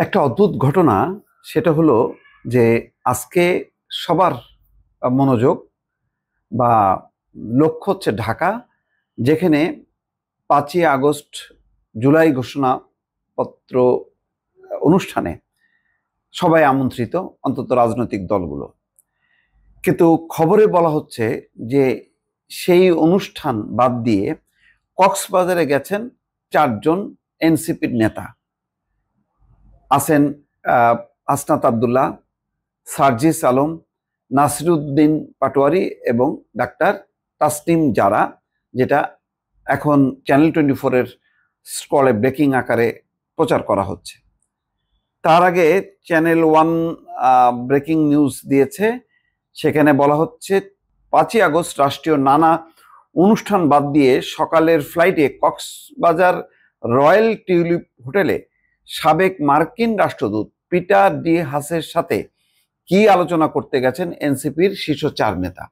একটা অদ্ভুত ঘটনা। সেটা হলো যে আজকে সবার মনোযোগ বা লক্ষ্য হচ্ছে ঢাকা, যেখানে 5ই আগস্ট জুলাই ঘোষণাপত্র অনুষ্ঠানে সবাই আমন্ত্রিত, অন্তত রাজনৈতিক দলগুলো। কিন্তু খবরে বলা হচ্ছে যে সেই অনুষ্ঠান বাদ দিয়ে কক্সবাজারে গেছেন 4জন এনসিপির নেতা। আছেন হাসনাত আবদুল্লাহ, সার্জিস আলম, নাসিরুদ্দিন পাটোয়ারি এবং ডাক্তার তাসনিম জারা, যেটা এখন চ্যানেল 24-এর স্ক্রলে ব্রেকিং আকারে প্রচার করা হচ্ছে। তার আগে চ্যানেল 1 ব্রেকিং নিউজ দিয়েছে। সেখানে বলা হচ্ছে 5ই আগস্ট রাষ্ট্রীয় নানা অনুষ্ঠান বাদ দিয়ে সকালের ফ্লাইটে কক্সবাজার রয়্যাল টিউলিপ হোটেলে সাবেক মার্কিন রাষ্ট্রদূত পিটার ডি হাসের সাথে কি আলোচনা করতে গেছেন এনসিপির শীর্ষ 4 নেতা।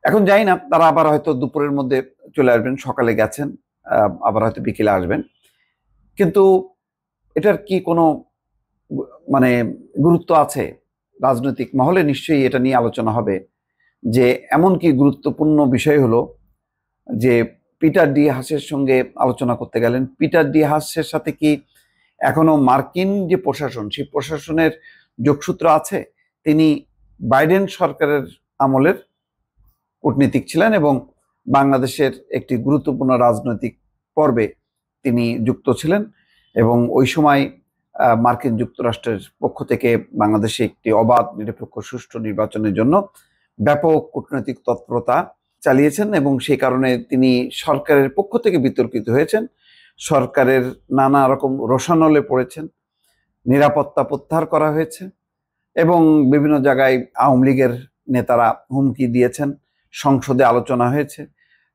এখন জানি না, তারা আবার হয়তো দুপুরের মধ্যে চলে আসবেন, সকালে গেছেন, আবার হয়তো বিকেলে আসবেন। কিন্তু এটার কি কোনো মানে গুরুত্ব আছে? রাজনৈতিক মহলে নিশ্চয়ই এটা নিয়ে আলোচনা হবে যে এমন কি গুরুত্বপূর্ণ বিষয় হলো যে পিটার ডি হাসের সঙ্গে আলোচনা করতে গেলেন। পিটার ডি হাসের সাথে কি এখনো মার্কিন যে প্রশাসন, সেই প্রশাসনের যোগসূত্র আছে? তিনি বাইডেন সরকারের আমলের কূটনীতিক ছিলেন এবং বাংলাদেশের একটি গুরুত্বপূর্ণ রাজনৈতিক পর্বে তিনি যুক্ত ছিলেন, এবং ওই সময় মার্কিন যুক্তরাষ্ট্রের পক্ষ থেকে বাংলাদেশে একটি অবাধ, নিরপেক্ষ, সুষ্ঠু নির্বাচনের জন্য ব্যাপক কূটনৈতিক তৎপরতা চালিয়েছেন, এবং সেই কারণে তিনি সরকারের পক্ষ থেকে বিতর্কিত হয়েছেন। সরকারের নানা রকম রোষানলে পড়েছেন, নিরাপত্তা প্রত্যাহার করা হয়েছে, এবং বিভিন্ন জায়গায় আওয়ামী লীগের নেতারা হুমকি দিয়েছেন। সংসদে আলোচনা হয়েছে।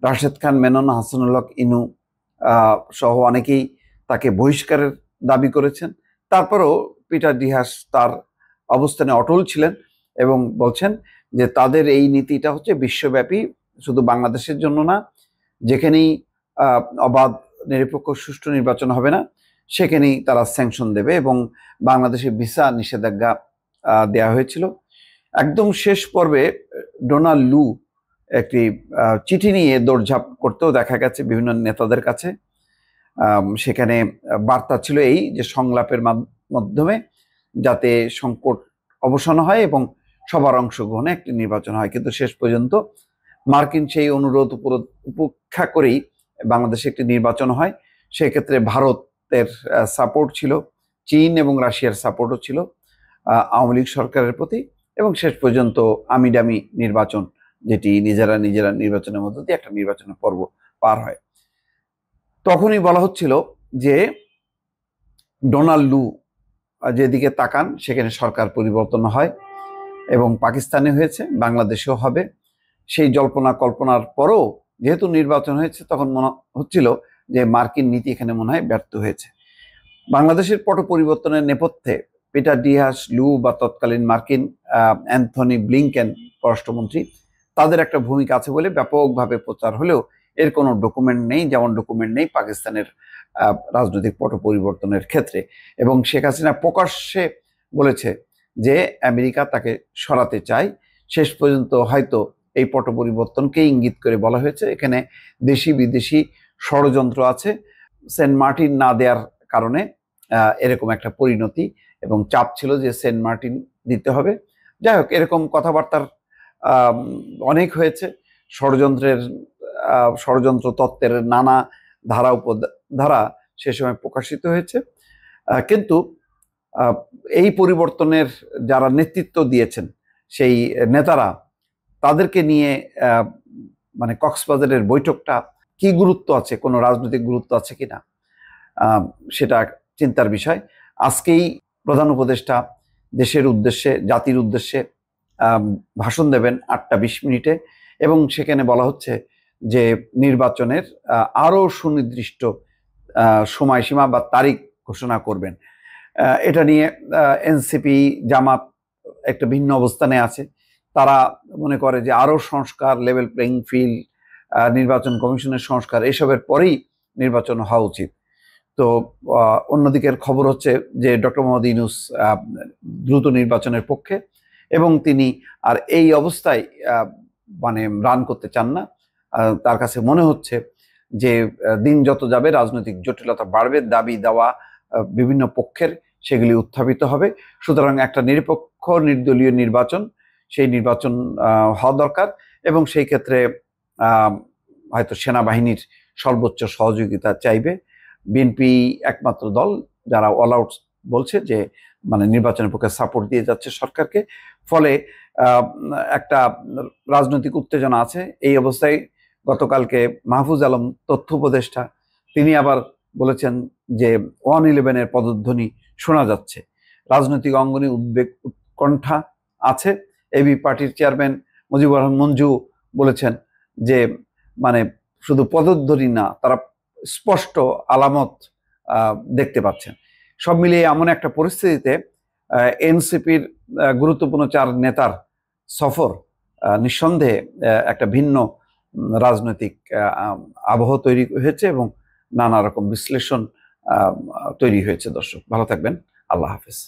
রাশেদ খান মেনন, হাসানুল হক ইনু সহ অনেকেই তাকে বহিষ্কারের দাবি করেছেন। তারপরেও পিটার ডি হাস তার অবস্থানে অটল ছিলেন এবং বলছেন যে তাদের এই নীতিটা হচ্ছে বিশ্বব্যাপী, শুধু বাংলাদেশের জন্য না। যেখানেই অবাধ, নিরপেক্ষ, সুষ্ঠু নির্বাচন হবে না, সেখানেই তারা স্যাংশন দেবে, এবং বাংলাদেশে ভিসা নিষেধাজ্ঞা দেয়া হয়েছিল। একদম শেষ পর্বে ডোনাল্ড লু একটি চিঠি নিয়ে দৌড়ঝাঁপ করতেও দেখা গেছে বিভিন্ন নেতাদের কাছে। সেখানে বার্তা ছিল এই যে সংলাপের মাধ্যমে যাতে সংকট অবসান হয় এবং সবার অংশগ্রহণে একটি নির্বাচন হয়। কিন্তু শেষ পর্যন্ত মার্কিন সেই অনুরোধ উপেক্ষা করেই বাংলাদেশে একটি নির্বাচন হয়। সেক্ষেত্রে ভারতের সাপোর্ট ছিল, চীন এবং রাশিয়ার সাপোর্টও ছিল আওয়ামী লীগ সরকারের প্রতি, এবং শেষ পর্যন্ত আমিডামি নির্বাচন, যেটি নিজেরা নির্বাচনের মধ্য দিয়ে একটা নির্বাচনের পর্ব পার হয়। তখনই বলা হচ্ছিল যে ডোনাল্ড লু যেদিকে তাকান সেখানে সরকার পরিবর্তন হয়, এবং পাকিস্তানে হয়েছে, বাংলাদেশেও হবে। সেই জল্পনা কল্পনার পরও যেহেতু নির্বাচন হয়েছে, তখন মনে হচ্ছিল যে মার্কিন নীতি এখানে মনে হয় ব্যর্থ হয়েছে। বাংলাদেশের পট পরিবর্তনের নেপথ্যে পিটার ডি হাস, লু বা তৎকালীন মার্কিন অ্যান্থনি ব্লিংকেন পররাষ্ট্রমন্ত্রী, তাদের একটা ভূমিকা আছে বলে ব্যাপকভাবে প্রচার হলেও এর কোনো ডকুমেন্ট নেই, যেমন ডকুমেন্ট নেই পাকিস্তানের রাজনৈতিক পট পরিবর্তনের ক্ষেত্রে। এবং শেখ হাসিনা প্রকাশ্যে বলেছে যে আমেরিকা তাকে সরাতে চায়। শেষ পর্যন্ত হয়তো এই পট পরিবর্তনকে ইঙ্গিত করে বলা হয়েছে এখানে দেশি বিদেশি ষড়যন্ত্র আছে, সেন্ট মার্টিন না দেওয়ার কারণে এরকম একটা পরিণতি, এবং চাপ ছিল যে সেন্ট মার্টিন দিতে হবে। যাই হোক, এরকম কথাবার্তার অনেক হয়েছে। ষড়যন্ত্র তত্ত্বের নানা ধারা উপধারা সে সময় প্রকাশিত হয়েছে। কিন্তু এই পরিবর্তনের যারা নেতৃত্ব দিয়েছেন সেই নেতারা, তাদেরকে নিয়ে মানে কক্সবাজারের বৈঠকটা কি গুরুত্ব আছে, কোনো রাজনৈতিক গুরুত্ব আছে কিনা, সেটা চিন্তার বিষয়। আজকেই প্রধান উপদেষ্টা দেশের উদ্দেশ্যে, জাতির উদ্দেশ্যে ভাষণ দেবেন 8টা 20 মিনিটে, এবং সেখানে বলা হচ্ছে যে নির্বাচনের আরো সুনির্দিষ্ট সময়সীমা বা তারিখ ঘোষণা করবেন। এটা নিয়ে এনসিপি, জামাত একটা ভিন্ন অবস্থানে আছে। তারা মনে করে যে আরো সংস্কার, লেভেল প্লেইং ফিল্ড, নির্বাচন কমিশনের সংস্কার, এসবের পরেই নির্বাচন হওয়া উচিত। তো অন্যদিকের খবর হচ্ছে যে ডক্টর মোহাম্মদ ইউনূস দ্রুত নির্বাচনের পক্ষে, এবং তিনি আর এই অবস্থায় মানে রান করতে চান না। তার কাছে মনে হচ্ছে যে দিন যত যাবে রাজনৈতিক জটিলতা বাড়বে, দাবি দেওয়া বিভিন্ন পক্ষের সেগুলি উত্থাপিত হবে। সুতরাং একটা নিরপেক্ষ নির্দলীয় নির্বাচন, সেই নির্বাচন হওয়া দরকার, এবং সেই ক্ষেত্রে হয়তো সেনাবাহিনীর সর্বোচ্চ সহযোগিতা চাইবে। বিএনপি একমাত্র দল যারা অল আউট বলছে যে মানে নির্বাচনের পক্ষে সাপোর্ট দিয়ে যাচ্ছে সরকারকে। ফলে একটা রাজনৈতিক উত্তেজনা আছে। এই অবস্থায় গতকালকে মাহফুজ আলম তথ্য উপদেষ্টা তিনি আবার বলেছেন যে 111-এর পদধ্বনি শোনা যাচ্ছে। রাজনৈতিক অঙ্গনে উদ্বেগ উৎকণ্ঠা আছে। এবি পার্টির চেয়ারম্যান মুজিবুর রহমান মঞ্জু বলেছেন যে মানে শুধু পদধ্বনি না, তারা স্পষ্ট আলামত দেখতে পাচ্ছেন। সব মিলিয়ে এমন একটা পরিস্থিতিতে এনসিপির গুরুত্বপূর্ণ 4 নেতার সফর নিঃসন্দেহে একটা ভিন্ন রাজনৈতিক আবহ তৈরি হয়েছে, এবং নানা রকম বিশ্লেষণ তৈরি হয়েছে। দর্শক ভালো থাকবেন, আল্লাহ হাফেজ।